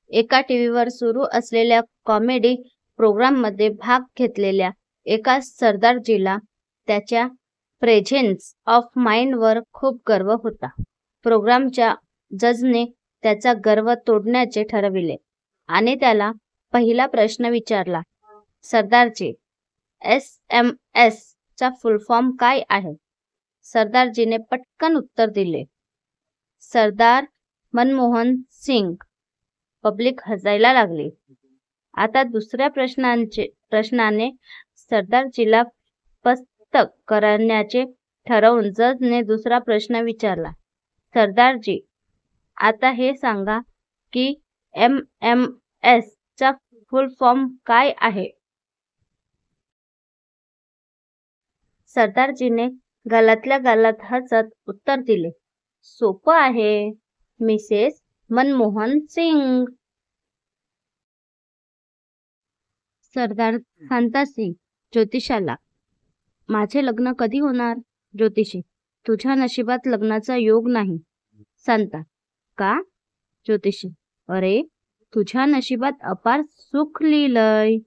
एका टीव्हीवर सुरू असलेल्या कॉमेडी प्रोग्राममध्ये भाग घेतलेल्या एका सरदारजीला त्याच्या प्रेझेन्स ऑफ माइंडवर खूप गर्व होता. प्रोग्रामच्या जजने त्याचा गर्व तोडण्याचे ठरविले आणि त्याला पहिला प्रश्न विचारला, सरदारजी, SMS चा फुल फॉर्म काय आहे? सरदारजीने पटकन उत्तर दिले, सरदार मनमोहन सिंग. पब्लिक हसायला लागली. आता दुसऱ्या प्रश्नाने सरदारजीला पस्त करण्याचे ठरवून जजने दुसरा प्रश्न विचारला, सरदारजी, आता हे सांगा की MMS चा फुल फॉर्म काय आहे? सरदारजीने गालातल्या गालात हसत उत्तर दिले, सोपं आहे, मिसेस मनमोहन सिंग. सरदार शांतासिंग ज्योतिषाला, माझे लग्न कधी होणार? ज्योतिषी, तुझ्या नशिबात लग्नाचा योग नाही. शांता, का? ज्योतिषी, अरे तुझ्या नशिबात अपार सुख लिहिलंय.